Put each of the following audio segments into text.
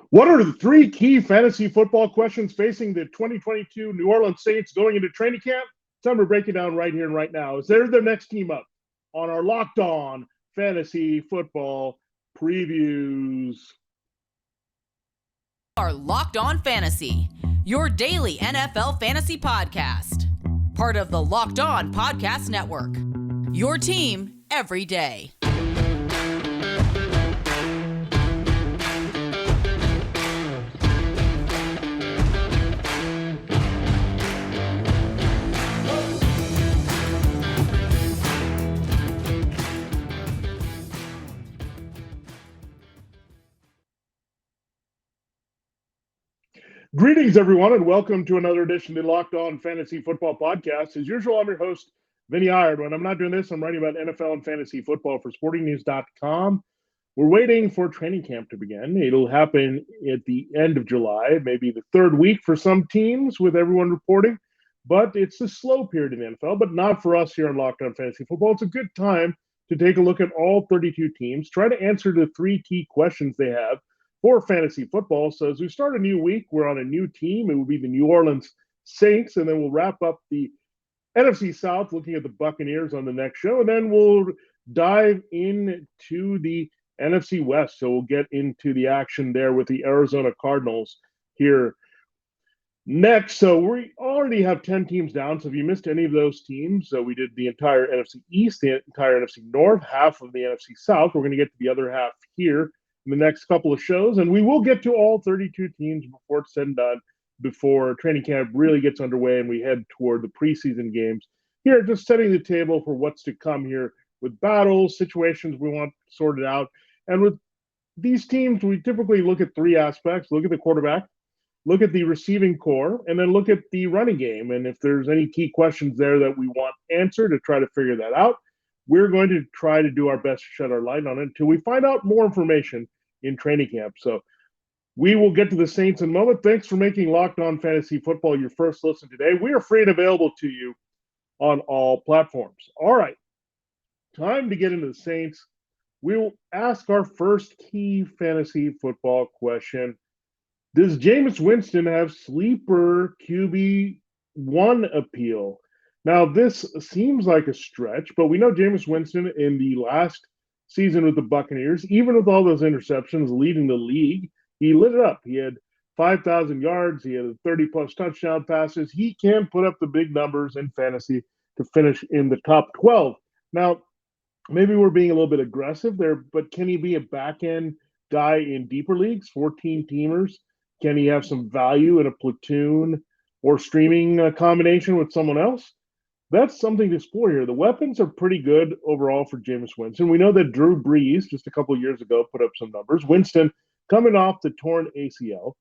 What are the three key fantasy football questions facing the 2022 New Orleans Saints going into training camp? Time to break it down right here and right now. Is there their next team up on our Locked On Fantasy Football previews? Are Locked On Fantasy, your daily NFL fantasy podcast. Part of the Locked On Podcast Network. Your team every day. Greetings, everyone, and welcome to another edition of the Locked On Fantasy Football Podcast. As usual, I'm your host, Vinnie Iyer. When I'm not doing this, I'm writing about NFL and fantasy football for sportingnews.com. We're waiting for training camp to begin. It'll happen at the end of July, maybe the third week for some teams with everyone reporting. But it's a slow period in the NFL, but not for us here on Locked On Fantasy Football. It's a good time to take a look at all 32 teams, try to answer the three key questions they have for fantasy football. So as we start a new week, we're on a new team. It will be the New Orleans Saints, and then we'll wrap up the NFC South looking at the Buccaneers on the next show, and then we'll dive into the NFC West. So we'll get into the action there with the Arizona Cardinals here next. So we already have 10 teams down. So if you missed any of those teams, so we did the entire NFC East, the entire NFC North, half of the NFC South. We're going to get to the other half here in the next couple of shows, and we will get to all 32 teams before it's said and done, before training camp really gets underway and we head toward the preseason games. Here, just setting the table for what's to come here with battles, situations we want sorted out. And with these teams, we typically look at three aspects: look at the quarterback, look at the receiving core, and then look at the running game. And if there's any key questions there that we want answered, to try to figure that out, we're going to try to do our best to shed our light on it until we find out more information in training camp. So we will get to the Saints in a moment. Thanks for making Locked On Fantasy Football your first listen today. We are free and available to you on all platforms. All right, time to get into the Saints. We'll ask our first key fantasy football question. Does Jameis Winston have sleeper QB1 appeal? Now, this seems like a stretch, but we know Jameis Winston in the last season with the Buccaneers, even with all those interceptions leading the league, he lit it up. He had 5,000 yards. He had 30-plus touchdown passes. He can put up the big numbers in fantasy to finish in the top 12. Now, maybe we're being a little bit aggressive there, but can he be a back-end guy in deeper leagues, 14-teamers? Can he have some value in a platoon or streaming combination with someone else? That's something to explore here. The weapons are pretty good overall for Jameis Winston. We know that Drew Brees just a couple of years ago put up some numbers. Winston coming off the torn ACL.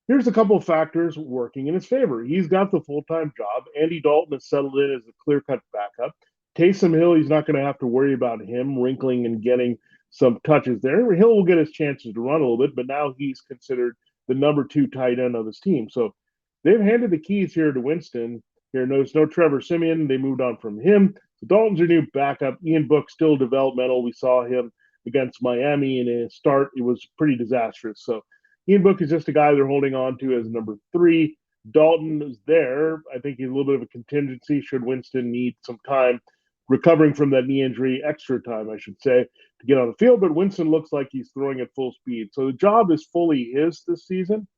Here's a couple of factors working in his favor. He's got the full-time job. Andy Dalton has settled in as a clear-cut backup. Taysom Hill, he's not going to have to worry about him wrinkling and getting some touches there. Hill will get his chances to run a little bit, but now he's considered the number 2 tight end of his team. So they've handed the keys here to Winston. There's no Trevor Siemian. They moved on from him. So Dalton's your new backup. Ian Book still developmental. We saw him against Miami in a start. It was pretty disastrous. So Ian Book is just a guy they're holding on to as number 3. Dalton is there. I think he's a little bit of a contingency should Winston need some time recovering from that knee injury, extra time, I should say, to get on the field. But Winston looks like he's throwing at full speed. So the job is fully his this season.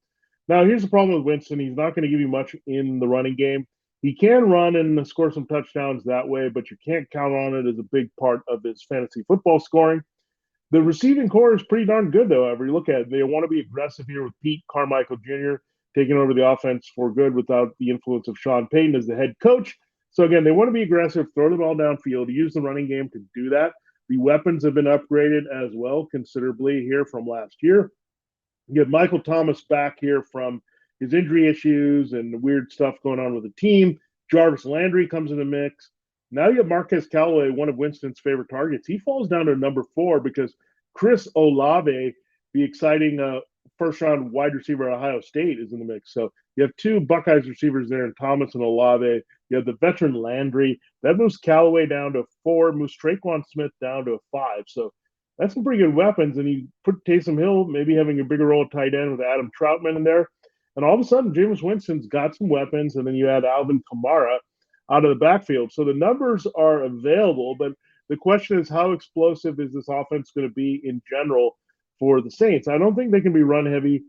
Now, here's the problem with Winston. He's not going to give you much in the running game. He can run and score some touchdowns that way, but you can't count on it as a big part of his fantasy football scoring. The receiving core is pretty darn good, though. However you look at it, they want to be aggressive here with Pete Carmichael Jr. taking over the offense for good without the influence of Sean Payton as the head coach. So, again, they want to be aggressive, throw the ball downfield, use the running game to do that. The weapons have been upgraded as well considerably here from last year. You get Michael Thomas back here from his injury issues and the weird stuff going on with the team. Jarvis Landry comes in the mix. Now you have Marquez Callaway, one of Winston's favorite targets. He falls down to number 4 because Chris Olave, the exciting first-round wide receiver at Ohio State, is in the mix. So you have 2 Buckeyes receivers there in Thomas and Olave. You have the veteran Landry. That moves Callaway down to 4, moves Traquan Smith down to a 5. So That's some pretty good weapons. And you put Taysom Hill maybe having a bigger role at tight end with Adam Troutman in there. And all of a sudden, Jameis Winston's got some weapons. And then you add Alvin Kamara out of the backfield. So the numbers are available. But the question is, how explosive is this offense going to be in general for the Saints? I don't think they can be run heavy.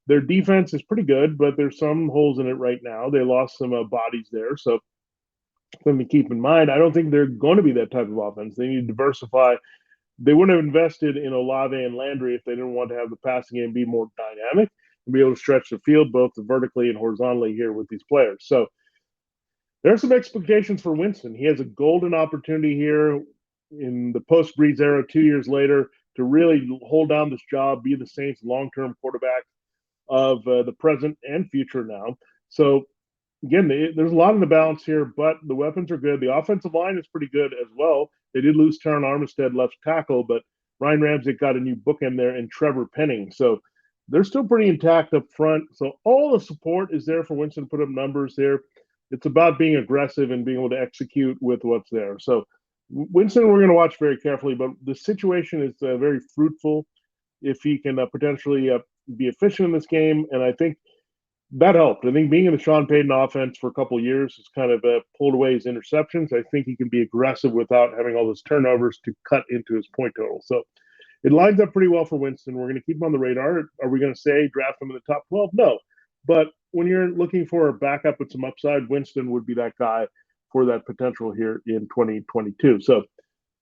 Their defense is pretty good, but there's some holes in it right now. They lost some bodies there. So something to keep in mind. I don't think they're going to be that type of offense. They need to diversify. They wouldn't have invested in Olave and Landry if they didn't want to have the passing game be more dynamic and be able to stretch the field both vertically and horizontally here with these players. So there are some expectations for Winston. He has a golden opportunity here in the post-Breeze era 2 years later to really hold down this job, be the Saints' long-term quarterback of the present and future now. So again, there's a lot in the balance here, but the weapons are good. The offensive line is pretty good as well. They did lose Taron Armstead left tackle, but Ryan Ramsey got a new bookend there in Trevor Penning. So they're still pretty intact up front. So all the support is there for Winston to put up numbers there. It's about being aggressive and being able to execute with what's there. So Winston, we're going to watch very carefully, but the situation is very fruitful if he can potentially be efficient in this game. And I think that helped. I think being in the Sean Payton offense for a couple of years has kind of pulled away his interceptions. I think he can be aggressive without having all those turnovers to cut into his point total. So it lines up pretty well for Winston. We're going to keep him on the radar. Are we going to say draft him in the top 12? No. But when you're looking for a backup with some upside, Winston would be that guy for that potential here in 2022. So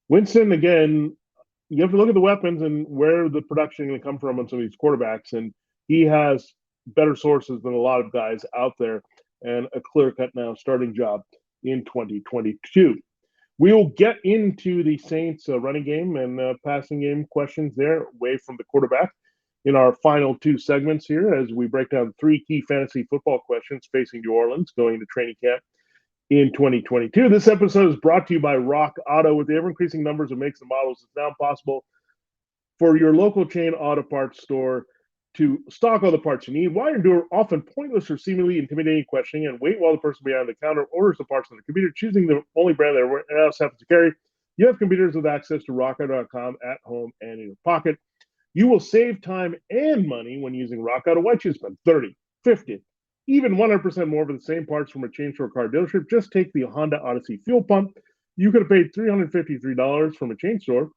Winston, again, you have to look at the weapons and where the production is going to come from on some of these quarterbacks. And he has better sources than a lot of guys out there and a clear-cut now starting job in 2022. We will get into the Saints running game and passing game questions there away from the quarterback in our final two segments here as we break down three key fantasy football questions facing New Orleans going into training camp in 2022. This episode is brought to you by Rock Auto. With the ever-increasing numbers of makes and models, it's now possible for your local chain auto parts store to stock all the parts you need. Why endure often pointless or seemingly intimidating questioning and wait while the person behind the counter orders the parts on the computer, choosing the only brand that everyone else happens to carry? You have computers with access to rockauto.com at home and in your pocket. You will save time and money when using Rock Auto. Why choose spend 30, 50, even 100% more for the same parts from a chain store car dealership? Just take the Honda Odyssey fuel pump. You could have paid $353 from a chain store,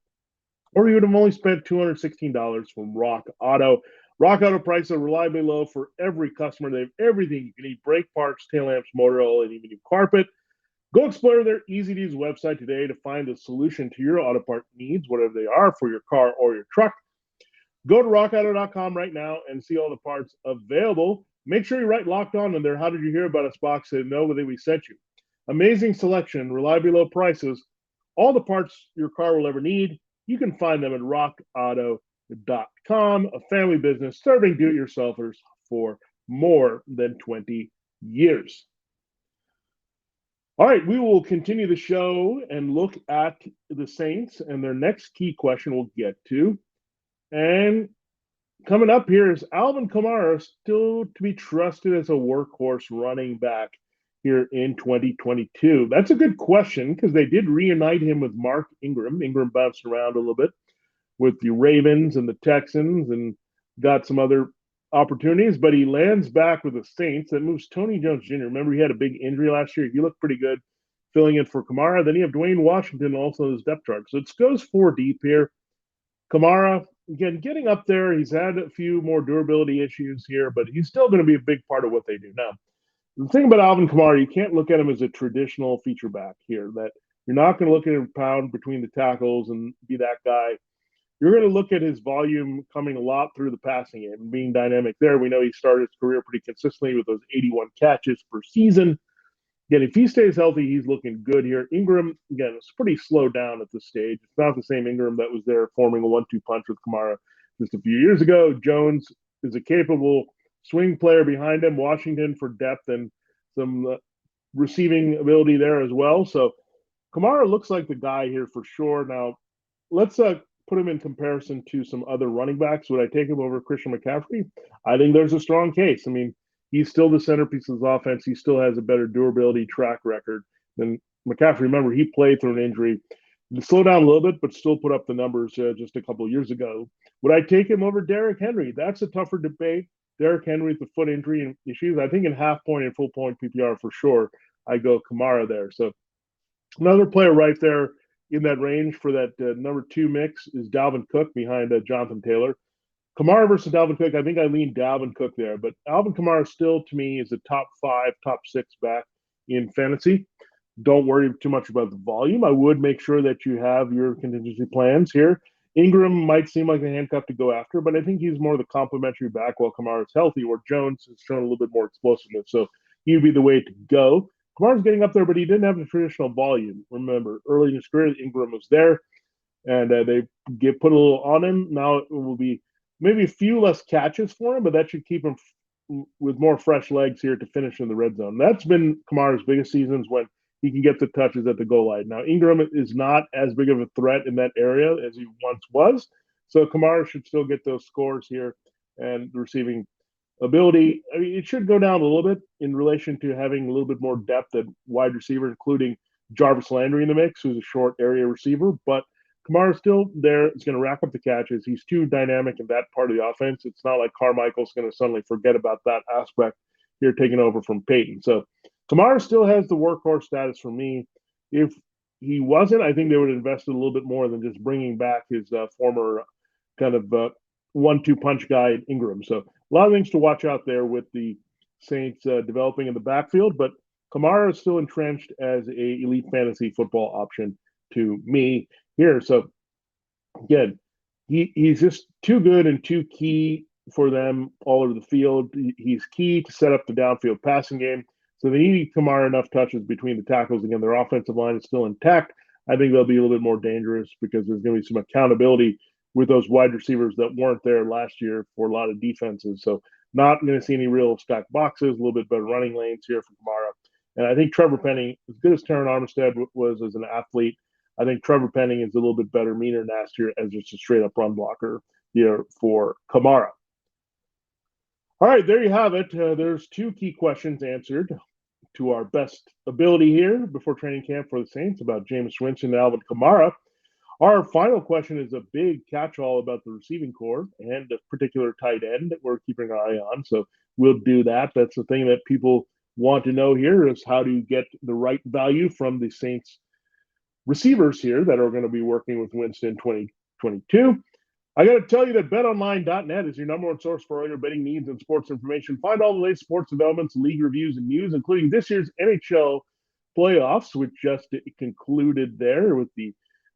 or you would have only spent $216 from Rock Auto. Rock Auto prices are reliably low for every customer. They have everything you can need: brake parts, tail lamps, motor oil, and even new carpet. Go explore their easy-to-use website today to find a solution to your auto part needs, whatever they are, for your car or your truck. Go to rockauto.com right now and see all the parts available. Make sure you write Locked On in their How Did You Hear About Us box so they know that we sent you. Amazing selection, reliably low prices, all the parts your car will ever need. You can find them at rockauto.com, a family business serving do-it-yourselfers for more than 20 years. All right, we will continue the show and look at the Saints and their next key question we'll get to. And coming up here is Alvin Kamara, still to be trusted as a workhorse running back here in 2022? That's a good question because they did reunite him with Mark Ingram. Ingram bounced around a little bit with the Ravens and the Texans and got some other opportunities, but he lands back with the Saints. That moves Tony Jones Jr. Remember, he had a big injury last year. He looked pretty good filling in for Kamara. Then you have Dwayne Washington also in his depth chart. So it goes four deep here. Kamara, again, getting up there. He's had a few more durability issues here, but he's still going to be a big part of what they do. Now, the thing about Alvin Kamara, you can't look at him as a traditional feature back here, that you're not going to look at him pound between the tackles and be that guy. You're going to look at his volume coming a lot through the passing game and being dynamic there. We know he started his career pretty consistently with those 81 catches per season. Again, if he stays healthy, he's looking good here. Ingram, again, it's pretty slowed down at this stage. It's not the same Ingram that was there forming a 1-2 punch with Kamara just a few years ago. Jones is a capable swing player behind him. Washington for depth and some receiving ability there as well. So Kamara looks like the guy here for sure. Now, let's put him in comparison to some other running backs. Would I take him over Christian McCaffrey? I think there's a strong case. I mean, he's still the centerpiece of his offense. He still has a better durability track record than McCaffrey. Remember, he played through an injury. Slow down a little bit, but still put up the numbers just a couple of years ago. Would I take him over Derrick Henry? That's a tougher debate. Derrick Henry with the foot injury and issues. I think in half point and full point PPR for sure, I go Kamara there. So another player right there in that range for that number 2 mix is Dalvin Cook behind Jonathan Taylor. Kamara versus Dalvin Cook, I think I lean Dalvin Cook there, but Alvin Kamara still, to me, is a top 5, top 6 back in fantasy. Don't worry too much about the volume. I would make sure that you have your contingency plans here. Ingram might seem like a handcuff to go after, but I think he's more the complementary back while Kamara is healthy, or Jones has shown a little bit more explosiveness. So he would be the way to go. Kamara's getting up there, but he didn't have the traditional volume. Remember, early in his career, Ingram was there, and they put a little on him. Now it will be maybe a few less catches for him, but that should keep him with more fresh legs here to finish in the red zone. That's been Kamara's biggest seasons, when he can get the touches at the goal line. Now, Ingram is not as big of a threat in that area as he once was, so Kamara should still get those scores here and the receiving ability. I mean, it should go down a little bit in relation to having a little bit more depth at wide receiver, including Jarvis Landry in the mix, who's a short area receiver, but Kamara's still there. He's going to rack up the catches. He's too dynamic in that part of the offense. It's not like Carmichael's going to suddenly forget about that aspect here, taking over from Peyton. So Kamara still has the workhorse status for me. If he wasn't, I think they would have invested a little bit more than just bringing back his former kind of 1-2 punch guy at Ingram. So a lot of things to watch out there with the Saints developing in the backfield, but Kamara is still entrenched as a elite fantasy football option to me here. So again, he's just too good and too key for them all over the field. He's key to set up the downfield passing game. So they need Kamara enough touches between the tackles. Again, their offensive line is still intact. I think they'll be a little bit more dangerous because there's going to be some accountability with those wide receivers that weren't there last year for a lot of defenses. So not going to see any real stacked boxes, a little bit better running lanes here for Kamara. And I think Trevor Penning, as good as Terran Armstead was as an athlete, I think Trevor Penning is a little bit better, meaner, nastier as just a straight-up run blocker here for Kamara. All right, there you have it. There's 2 key questions answered to our best ability here before training camp for the Saints about Jameis Winston and Alvin Kamara. Our final question is a big catch-all about the receiving core and a particular tight end that we're keeping an eye on. So we'll do that. That's the thing that people want to know here, is how do you get the right value from the Saints receivers here that are going to be working with Winston 2022. I got to tell you that BetOnline.net is your number 1 source for all your betting needs and sports information. Find all the latest sports developments, league reviews, and news, including this year's NHL playoffs, which just concluded there with the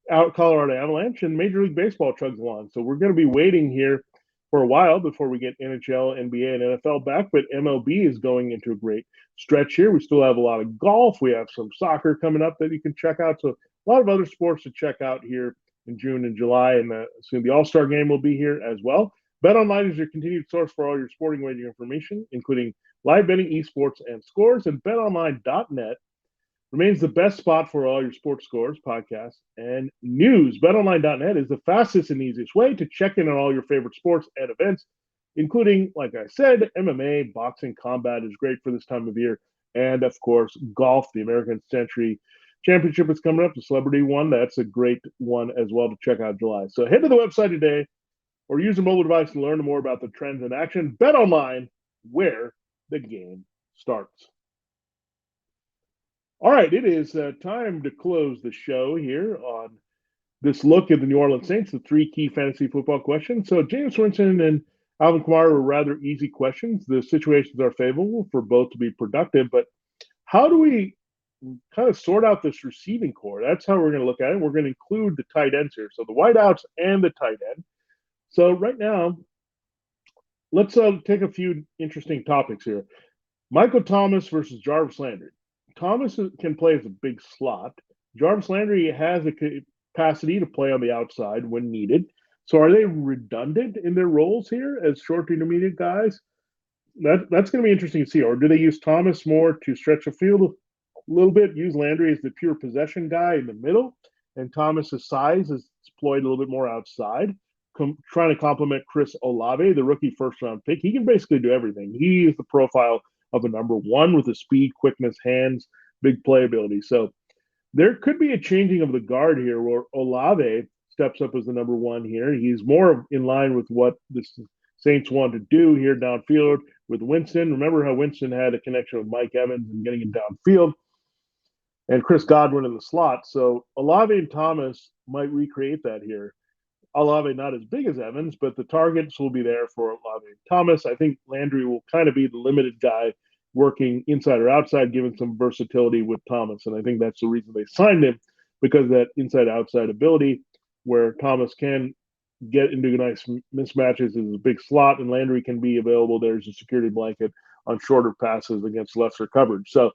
Colorado Avalanche, and Major League Baseball chugs along. So we're going to be waiting here for a while before we get NHL, NBA, and NFL back, but MLB is going into a great stretch here. We still have a lot of golf. We have some soccer coming up that you can check out. So a lot of other sports to check out here in June and July, and soon the All-Star game will be here as well. BetOnline is your continued source for all your sporting wagering information, including live betting, esports, and scores. And BetOnline.net remains the best spot for all your sports scores, podcasts, and news. BetOnline.net is the fastest and easiest way to check in on all your favorite sports and events, including, like I said, MMA, boxing, combat is great for this time of year, and, of course, golf. The American Century Championship is coming up, the Celebrity one. That's a great one as well to check out July. So head to the website today or use a mobile device to learn more about the trends in action. BetOnline, where the game starts. All right, it is time to close the show here on this look at the New Orleans Saints, the 3 key fantasy football questions. So Jameis Winston and Alvin Kamara were rather easy questions. The situations are favorable for both to be productive, but how do we kind of sort out this receiving core? That's how we're going to look at it. We're going to include the tight ends here, so the wideouts and the tight end. So right now, let's take a few interesting topics here. Michael Thomas versus Jarvis Landry. Thomas can play as a big slot. Jarvis Landry has a capacity to play on the outside when needed. So are they redundant in their roles here as short to intermediate guys? That's going to be interesting to see. Or do they use Thomas more to stretch the field a little bit, use Landry as the pure possession guy in the middle, and Thomas's size is deployed a little bit more outside, trying to complement Chris Olave, the rookie first-round pick. He can basically do everything. He is the profile of a number 1 with the speed, quickness, hands, big playability. So There could be a changing of the guard here where Olave steps up as the number one here. He's more in line with what the Saints want to do here downfield with Winston. Remember how Winston had a connection with Mike Evans and getting him downfield, and Chris Godwin in the slot. So Olave and Thomas might recreate that here. Olave not as big as Evans, but the targets will be there for Olave and Thomas. I think Landry will kind of be the limited guy working inside or outside, giving some versatility with Thomas. And I think that's the reason they signed him, because that inside-outside ability where Thomas can get into nice mismatches is a big slot, and Landry can be available there as a security blanket on shorter passes against lesser coverage. So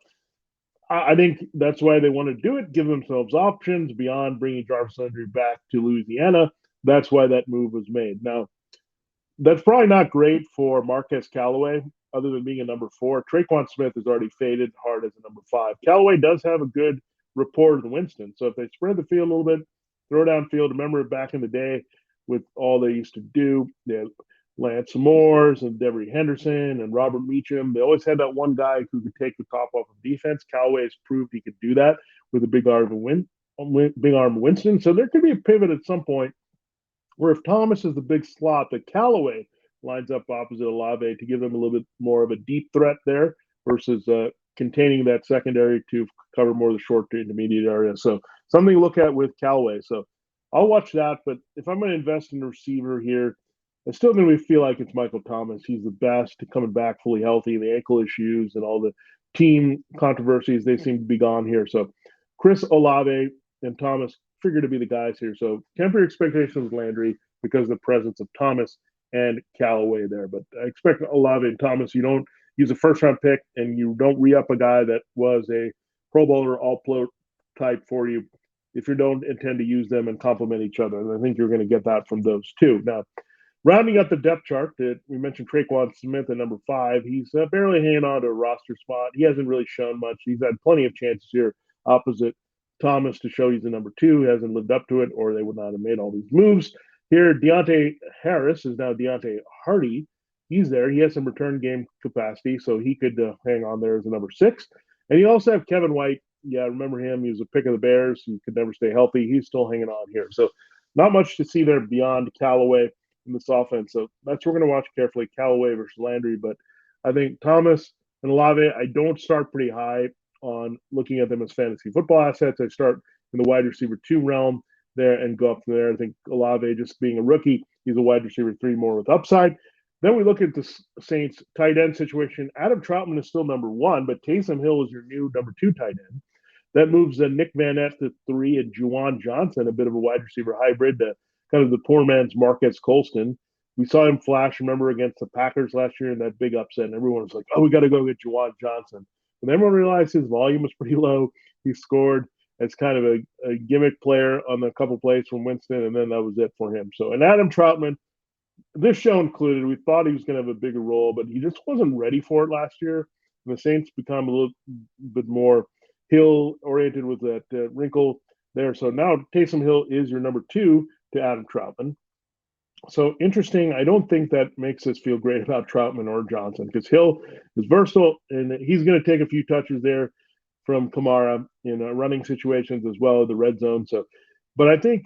I think that's why they want to do it, give themselves options beyond bringing Jarvis Landry back to Louisiana. That's why that move was made. Now, that's probably not great for Marquez Callaway, other than being a number 4. Traquan Smith has already faded hard as a number 5. Callaway does have a good rapport with Winston. So if they spread the field a little bit, throw downfield, remember back in the day with all they used to do, they had Lance Moores and Devery Henderson and Robert Meacham. They always had that one guy who could take the top off of defense. Callaway has proved he could do that with a big arm Winston. So there could be a pivot at some point where if Thomas is the big slot, that Callaway lines up opposite Olave to give them a little bit more of a deep threat there versus containing that secondary to cover more of the short to intermediate area. So something to look at with Callaway. So I'll watch that. But if I'm going to invest in a receiver here, I still think we feel like it's Michael Thomas. He's the best, coming back fully healthy. The ankle issues and all the team controversies, they seem to be gone here. So Chris Olave and Thomas figure to be the guys here. So temper your expectations with Landry because of the presence of Thomas and Callaway there. But I expect Olave and Thomas, you don't use a first-round pick and you don't re-up a guy that was a Pro Bowler, all-pro type for you if you don't intend to use them and complement each other. And I think you're going to get that from those two. Now, rounding up the depth chart, that we mentioned Traquan Smith at number 5. He's barely hanging on to a roster spot. He hasn't really shown much. He's had plenty of chances here opposite Thomas to show he's a number 2. He hasn't lived up to it, or they would not have made all these moves. Here, Deontay Harris is now Deontay Hardy. He's there. He has some return game capacity, so he could hang on there as a number 6. And you also have Kevin White. Yeah, remember him. He was a pick of the Bears. He could never stay healthy. He's still hanging on here. So not much to see there beyond Callaway in this offense. So that's what we're going to watch carefully, Callaway versus Landry. But I think Thomas and Olave, I don't start pretty high on looking at them as fantasy football assets. I start in the wide receiver 2 realm there and go up from there. I think Olave, just being a rookie, he's a wide receiver 3 more with upside. Then we look at the Saints tight end situation. Adam Troutman is still number 1, but Taysom Hill is your new number 2 tight end. That moves Nick Van Ness to 3 and Juwan Johnson, a bit of a wide receiver hybrid, to kind of the poor man's Marquez Colston. We saw him flash, remember, against the Packers last year in that big upset, and everyone was like, oh, we got to go get Juwan Johnson. And everyone realized his volume was pretty low. He scored as kind of a gimmick player on a couple plays from Winston, and then that was it for him. So, and Adam Troutman, this show included, we thought he was going to have a bigger role, but he just wasn't ready for it last year. And the Saints become a little bit more Hill-oriented with that wrinkle there. So now Taysom Hill is your number 2 to Adam Troutman. So interesting. I don't think that makes us feel great about Troutman or Johnson, because Hill is versatile and he's going to take a few touches there from Kamara in running situations as well, the red zone. So, but I think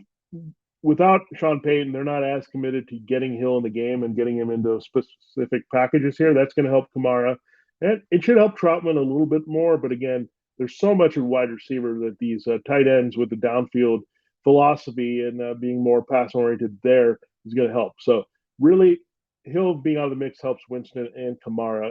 without Sean Payton, they're not as committed to getting Hill in the game and getting him into specific packages here. That's going to help Kamara, and it should help Troutman a little bit more. But again, there's so much of wide receiver that these tight ends with the downfield philosophy and being more pass-oriented there is going to help. So really, Hill being out of the mix helps Winston and Kamara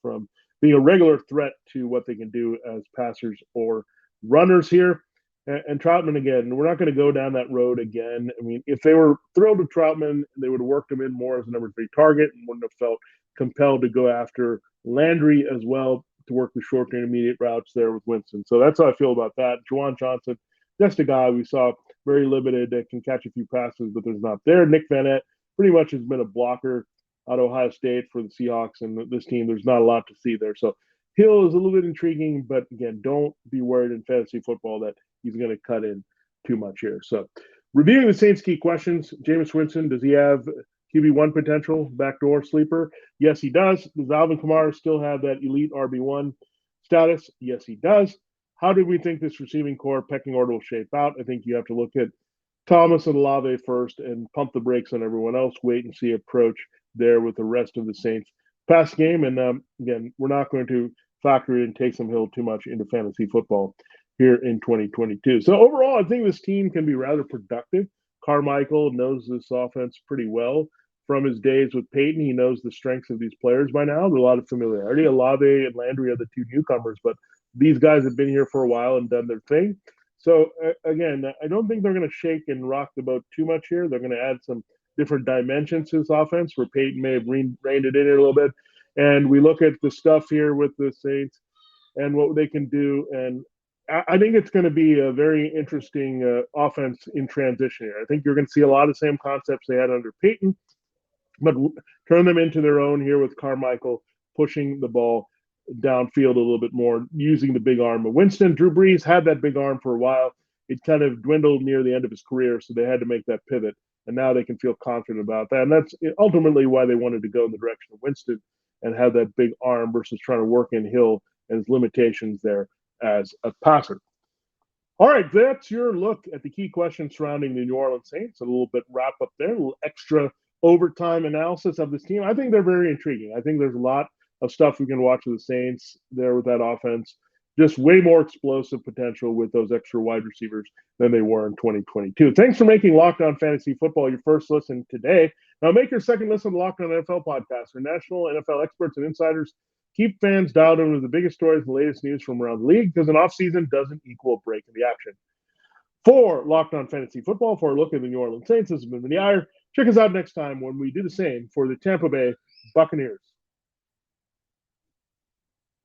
from being a regular threat to what they can do as passers or runners here. And Troutman, again, we're not going to go down that road again. I mean, if they were thrilled with Troutman, they would have worked him in more as a number 3 target and wouldn't have felt compelled to go after Landry as well to work the short to intermediate routes there with Winston. So that's how I feel about that. Juwan Johnson, just a guy we saw very limited that can catch a few passes, but there's not there. Nick Van Ness pretty much has been a blocker at Ohio State for the Seahawks, and this team, there's not a lot to see there. So Hill is a little bit intriguing, but again, don't be worried in fantasy football that he's going to cut in too much here. So reviewing the Saints' key questions, Jameis Winston, does he have QB1 potential, backdoor sleeper? Yes, he does. Does Alvin Kamara still have that elite RB1 status? Yes, he does. how do we think this receiving core pecking order will shape out? I think you have to look at Thomas and Olave first and pump the brakes on everyone else, wait and see approach there with the rest of the Saints pass game. And again, we're not going to factor in Taysom Hill too much into fantasy football here in 2022. So overall, I think this team can be rather productive. Carmichael knows this offense pretty well from his days with Peyton. He knows the strengths of these players by now. There's a lot of familiarity. Olave and Landry are the two newcomers, but these guys have been here for a while and done their thing. So again, I don't think they're going to shake and rock the boat too much here. They're going to add some different dimensions to this offense where Peyton may have reined it in a little bit. And we look at the stuff here with the Saints and what they can do. And I think it's going to be a very interesting offense in transition here. I think you're going to see a lot of the same concepts they had under Peyton, but turn them into their own here with Carmichael pushing the ball downfield a little bit more, using the big arm of Winston. Drew Brees had that big arm for a while. It kind of dwindled near the end of his career, so they had to make that pivot. And now they can feel confident about that. And that's ultimately why they wanted to go in the direction of Winston and have that big arm versus trying to work in Hill and his limitations there as a passer. All right, that's your look at the key questions surrounding the New Orleans Saints. A little bit wrap up there, a little extra overtime analysis of this team. I think they're very intriguing. I think there's a lot of stuff we can watch with the Saints there with that offense. Just way more explosive potential with those extra wide receivers than they were in 2022. Thanks for making Locked On Fantasy Football your first listen today. Now make your second listen to Locked On NFL podcast, where national NFL experts and insiders keep fans dialed in with the biggest stories and latest news from around the league, because an offseason doesn't equal a break in the action. For Locked On Fantasy Football, for a look at the New Orleans Saints, this has been Vinnie Iyer. Check us out next time when we do the same for the Tampa Bay Buccaneers.